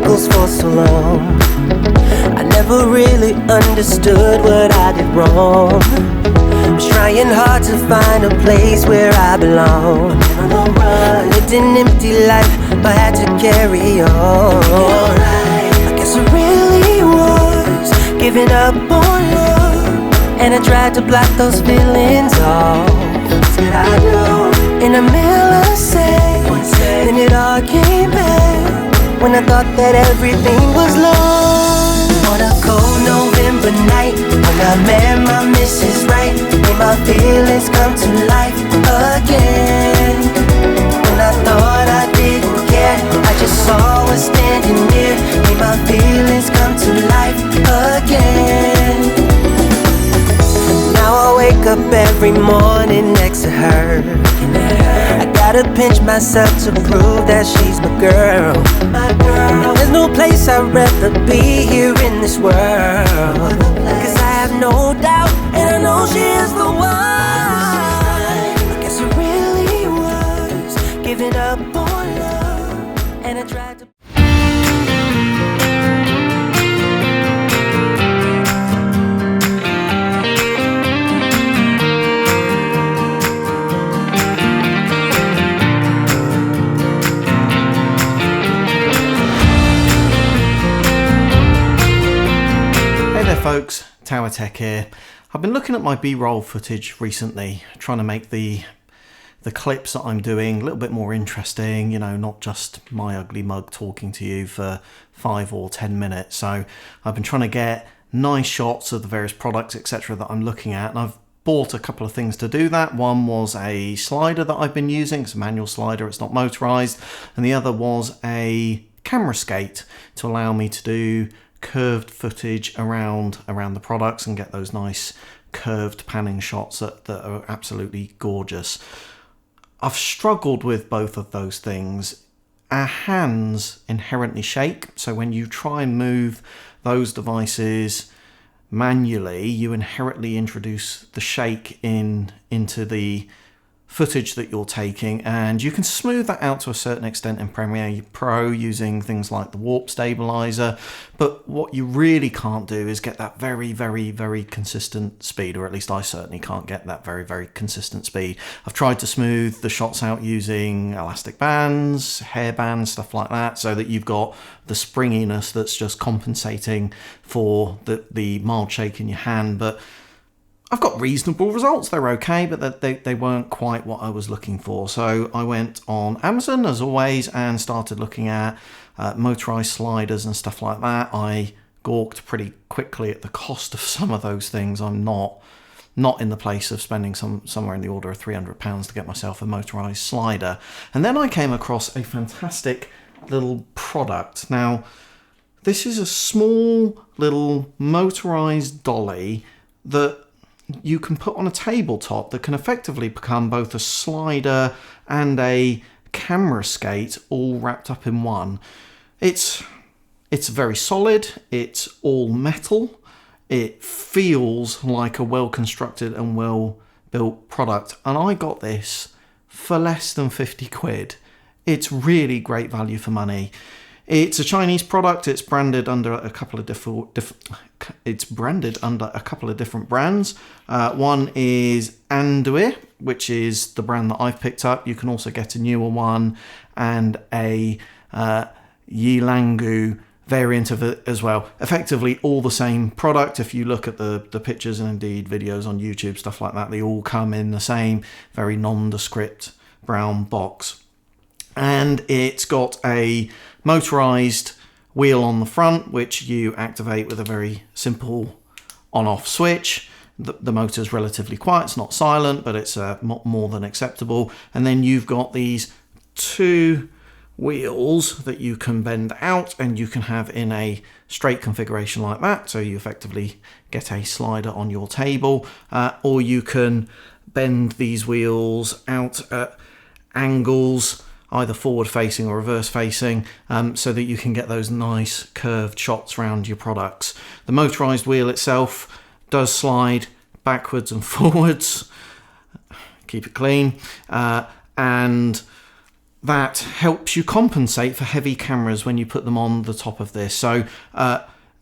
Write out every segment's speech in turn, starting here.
obstacles for so long. I never really understood what I did wrong. Was trying hard to find a place where I belong. I lived an empty life, but had to carry on. I guess I really was giving up on love, and I tried to block those feelings off. Did I do? In a mirror say, then it all came back when I thought that everything was lost. On a cold November night, when I met my Mrs. Right, made my feelings come to life again. When I thought I didn't care, I just saw her standing near, made my feelings come to life again. Now I wake up every morning next to her. I gotta pinch myself to prove that she's my girl. And there's no place I'd rather be here in this world, 'cause I have no doubt, and I know she is the one. I guess I really was giving up on love, and I tried to. Folks, Tower Tech here. I've been looking at my B-roll footage recently, trying to make the clips that I'm doing a little bit more interesting, you know, not just my ugly mug talking to you for 5 or 10 minutes. So I've been trying to get nice shots of the various products, etc. that I'm looking at, and I've bought a couple of things to do that. One was a slider that I've been using. It's a manual slider, it's not motorized, and the other was a camera skate to allow me to do curved footage around the products and get those nice curved panning shots that are absolutely gorgeous. I've struggled with both of those things. Our hands inherently shake, so when you try and move those devices manually, you inherently introduce the shake into the footage that you're taking, and you can smooth that out to a certain extent in Premiere Pro using things like the warp stabilizer, but what you really can't do is get that very, very, very consistent speed, or at least I certainly can't get that very, very consistent speed. I've tried to smooth the shots out using elastic bands, hair bands, stuff like that, so that you've got the springiness that's just compensating for the mild shake in your hand, but I've got reasonable results. They're okay, but they weren't quite what I was looking for. So I went on Amazon, as always, and started looking at motorized sliders and stuff like that. I gawked pretty quickly at the cost of some of those things. I'm not in the place of spending somewhere in the order of £300 to get myself a motorized slider. And then I came across a fantastic little product. Now, this is a small little motorized dolly that you can put on a tabletop that can effectively become both a slider and a camera skate all wrapped up in one. It's very solid, it's all metal, it feels like a well-constructed and well-built product, and I got this for less than 50 quid. It's really great value for money. It's a Chinese product. It's branded under a couple of different brands. One is Andoer, which is the brand that I've picked up. You can also get a newer one and a YELANGU variant of it as well. Effectively all the same product. If you look at the pictures and indeed videos on YouTube, stuff like that, they all come in the same very nondescript brown box. And it's got a motorized wheel on the front, which you activate with a very simple on-off switch. The motor's relatively quiet, it's not silent, but it's more than acceptable. And then you've got these two wheels that you can bend out, and you can have in a straight configuration like that, so you effectively get a slider on your table, or you can bend these wheels out at angles, either forward facing or reverse facing, so that you can get those nice curved shots around your products. The motorized wheel itself does slide backwards and forwards, keep it clean, and that helps you compensate for heavy cameras when you put them on the top of this. So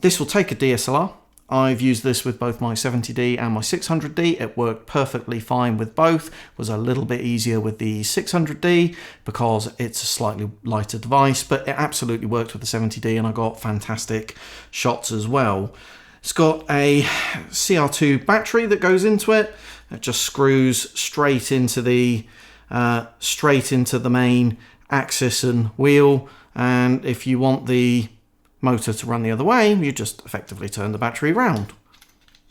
this will take a DSLR. I've used this with both my 70D and my 600D. It worked perfectly fine with both. It was a little bit easier with the 600D because it's a slightly lighter device, but it absolutely worked with the 70D and I got fantastic shots as well. It's got a CR2 battery that goes into it. It just screws straight into the main axis and wheel, and if you want the motor to run the other way, you just effectively turn the battery around,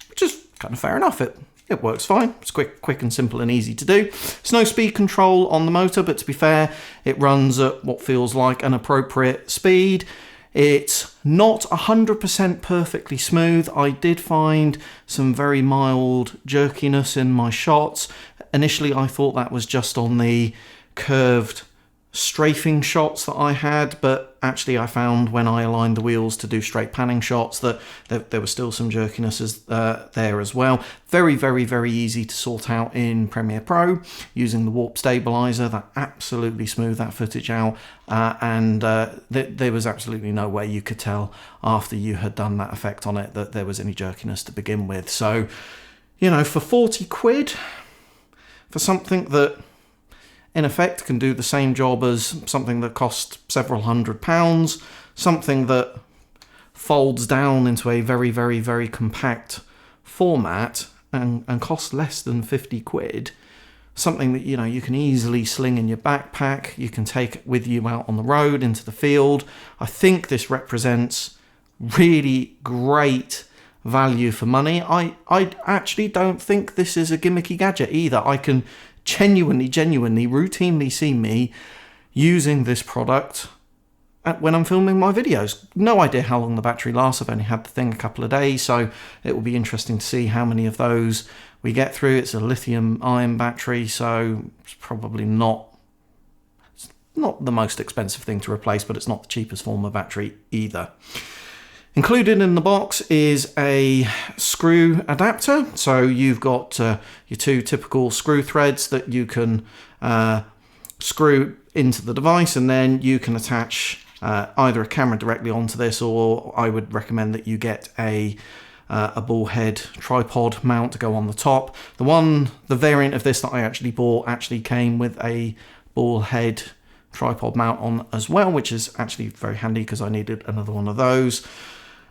which is kind of fair enough. It works fine. It's quick and simple and easy to do. There's no speed control on the motor, but to be fair, it runs at what feels like an appropriate speed. It's not 100% perfectly smooth. I did find some very mild jerkiness in my shots. Initially, I thought that was just on the curved strafing shots that I had, but actually I found when I aligned the wheels to do straight panning shots that there was still some jerkiness there as well. Very, very, very easy to sort out in Premiere Pro using the warp stabilizer. That absolutely smoothed that footage out, and there was absolutely no way you could tell after you had done that effect on it that there was any jerkiness to begin with. So, you know, for 40 quid, for something that in effect can do the same job as something that costs several £100s, something that folds down into a very, very, very compact format and costs less than 50 quid, something that, you know, you can easily sling in your backpack, you can take with you out on the road into the field. I think this represents really great value for money. I actually don't think this is a gimmicky gadget either. I can genuinely routinely see me using this product when I'm filming my videos. No idea how long the battery lasts. I've only had the thing a couple of days, so it will be interesting to see how many of those we get through. It's a lithium-ion battery, so it's probably not the most expensive thing to replace, but it's not the cheapest form of battery either. Included in the box is a screw adapter. So you've got your two typical screw threads that you can screw into the device, and then you can attach either a camera directly onto this, or I would recommend that you get a ball head tripod mount to go on the top. The variant of this that I actually bought actually came with a ball head tripod mount on as well, which is actually very handy because I needed another one of those.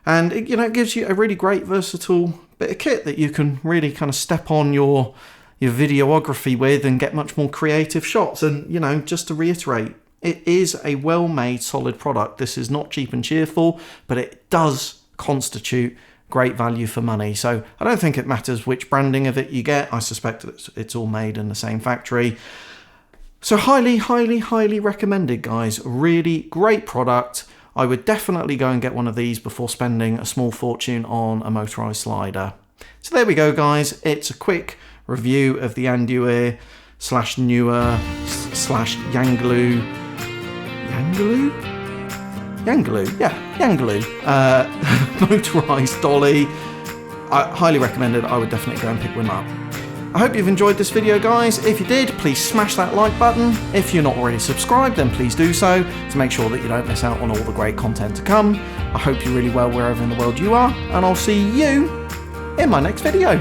And it, it gives you a really great versatile bit of kit that you can really kind of step on your videography with and get much more creative shots. And, just to reiterate, it is a well-made, solid product. This is not cheap and cheerful, but it does constitute great value for money. So I don't think it matters which branding of it you get. I suspect it's all made in the same factory. So highly, highly, highly recommended, guys. Really great product. I would definitely go and get one of these before spending a small fortune on a motorised slider. So there we go, guys. It's a quick review of the Andoer / Neweer / YELANGU. YELANGU motorised dolly. I highly recommend it. I would definitely go and pick one up. I hope you've enjoyed this video, guys. If you did, please smash that like button. If you're not already subscribed, then please do so to make sure that you don't miss out on all the great content to come. I hope you're really well wherever in the world you are, and I'll see you in my next video.